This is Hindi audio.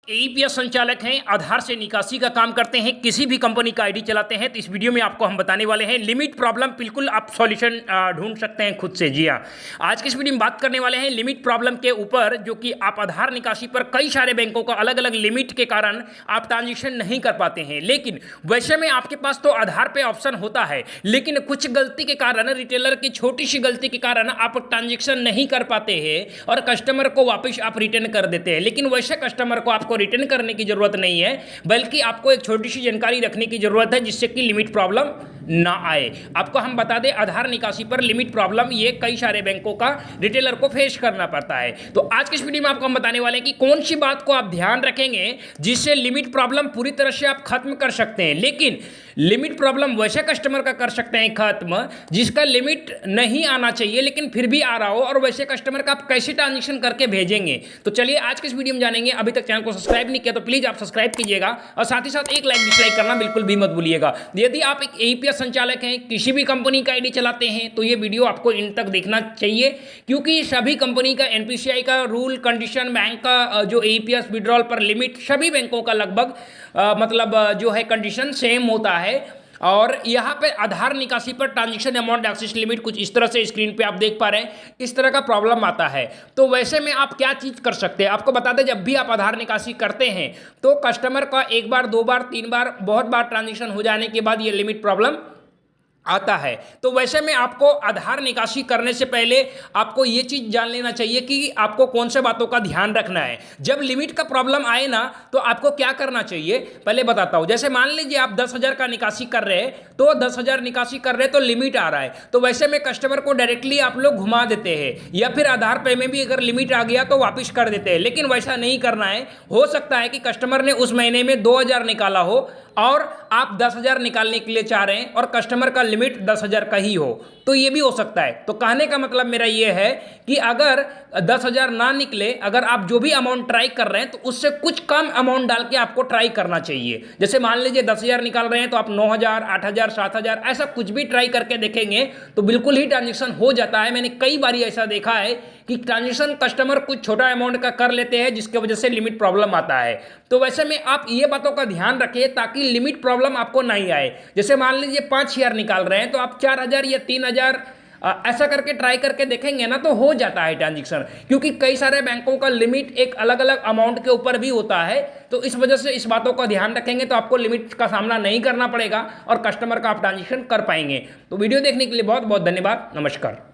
एईपीएस संचालक हैं, आधार से निकासी का काम करते हैं, किसी भी कंपनी का आईडी चलाते हैं। तो इस वीडियो में आपको हम बताने वाले हैं लिमिट प्रॉब्लम। बिल्कुल आप सॉल्यूशन ढूंढ सकते हैं खुद से। जी हाँ, आज की इस वीडियो में बात करने वाले हैं लिमिट प्रॉब्लम के ऊपर, जो कि आप आधार निकासी पर कई सारे बैंकों का अलग अलग लिमिट के कारण आप ट्रांजेक्शन नहीं कर पाते हैं। लेकिन वैसे में आपके पास तो आधार पे ऑप्शन होता है, लेकिन कुछ गलती के कारण, रिटेलर की छोटी सी गलती के कारण आप ट्रांजेक्शन नहीं कर पाते हैं और कस्टमर को वापस आप रिटर्न कर देते हैं। लेकिन वैसे कस्टमर को आपको रिटर्न करने की जरूरत नहीं है, बल्कि आपको एक छोटी सी जानकारी रखने की जरूरत है, जिससे कि लिमिट प्रॉब्लम ना आए। आपको हम बता दें, आधार निकासी पर लिमिट प्रॉब्लम ये कई सारे बैंकों का रिटेलर को फेस करना पड़ता है। तो आज की इस वीडियो में आपको हम बताने वाले हैं कि कौन सी बात को आप ध्यान रखेंगे जिससे लिमिट प्रॉब्लम पूरी तरह से आप खत्म कर सकते हैं। लेकिन लिमिट प्रॉब्लम वैसे कस्टमर का कर सकते हैं खत्म जिसका लिमिट नहीं आना चाहिए लेकिन फिर भी आ रहा हो, और वैसे कस्टमर का आप कैसे ट्रांजेक्शन करके भेजेंगे। तो चलिए आज के इस वीडियो में जानेंगे। अभी तक चैनल को सब्सक्राइब नहीं किया तो प्लीज आप सब्सक्राइब कीजिएगा, और साथ ही साथ एक लाइक डिसलाइक करना बिल्कुल भी मत भूलिएगा। यदि आप एक एईपीएस संचालक हैं, किसी भी कंपनी का आईडी चलाते हैं, तो ये वीडियो आपको इन तक देखना चाहिए, क्योंकि सभी कंपनी का एनपीसीआई का रूल कंडीशन, बैंक का जो एईपीएस विड्रॉल पर लिमिट, सभी बैंकों का लगभग जो है कंडीशन सेम होता है। और यहाँ पे आधार निकासी per transaction amount access limit कुछ इस तरह से स्क्रीन पे आप देख पा रहे हैं, इस तरह का प्रॉब्लम आता है। तो वैसे में आप क्या चीज़ कर सकते हैं, आपको बता दें, जब भी आप आधार निकासी करते हैं तो कस्टमर का एक बार, दो बार, तीन बार, बहुत बार ट्रांजेक्शन हो जाने के बाद ये लिमिट प्रॉब्लम आता है। तो वैसे में आपको आधार निकासी करने से पहले आपको ये चीज़ जान लेना चाहिए कि आपको कौन से बातों का ध्यान रखना है। जब लिमिट का प्रॉब्लम आए ना, तो आपको क्या करना चाहिए पहले बताता हूँ। जैसे मान लीजिए आप 10,000 का निकासी कर रहे हैं, तो 10,000 निकासी कर रहे हैं तो लिमिट आ रहा है, तो वैसे में कस्टमर को डायरेक्टली आप लोग घुमा देते हैं, या फिर आधार पे में भी अगर लिमिट आ गया तो वापिस कर देते हैं। लेकिन वैसा नहीं करना है। हो सकता है कि कस्टमर ने उस महीने में 2,000 निकाला हो और आप 10,000 निकालने के लिए चाह रहे हैं और कस्टमर का लिमिट 10,000 का ही हो, तो ये भी हो सकता है। तो कहने का मतलब मेरा ये है कि अगर 10,000 ना निकले, अगर आप जो भी अमाउंट ट्राई कर रहे हैं तो उससे कुछ कम अमाउंट डाल के आपको ट्राई करना चाहिए। जैसे मान लीजिए 10,000 निकाल रहे हैं तो आप 9,000, 8,000, 7,000 ऐसा कुछ भी ट्राई करके देखेंगे तो बिल्कुल ही ट्रांजेक्शन हो जाता है। मैंने कई बार ऐसा देखा है कि ट्रांजेक्शन कस्टमर कुछ छोटा अमाउंट का कर लेते हैं, जिसकी वजह से लिमिट प्रॉब्लम आता है। तो वैसे में आप ये बातों का ध्यान रखिए ताकि लिमिट प्रॉब्लम आपको नहीं आए। जैसे मान लीजिए 5,000 निकाल रहे हैं तो आप 4,000 या 3,000 ऐसा करके ट्राई करके देखेंगे ना, तो हो जाता है ट्रांजेक्शन, क्योंकि कई सारे बैंकों का लिमिट एक अलग अलग अमाउंट के ऊपर भी होता है। तो इस वजह से इस बातों का ध्यान रखेंगे तो आपको लिमिट का सामना नहीं करना पड़ेगा और कस्टमर का आप ट्रांजेक्शन कर पाएंगे। तो वीडियो देखने के लिए बहुत बहुत धन्यवाद। नमस्कार।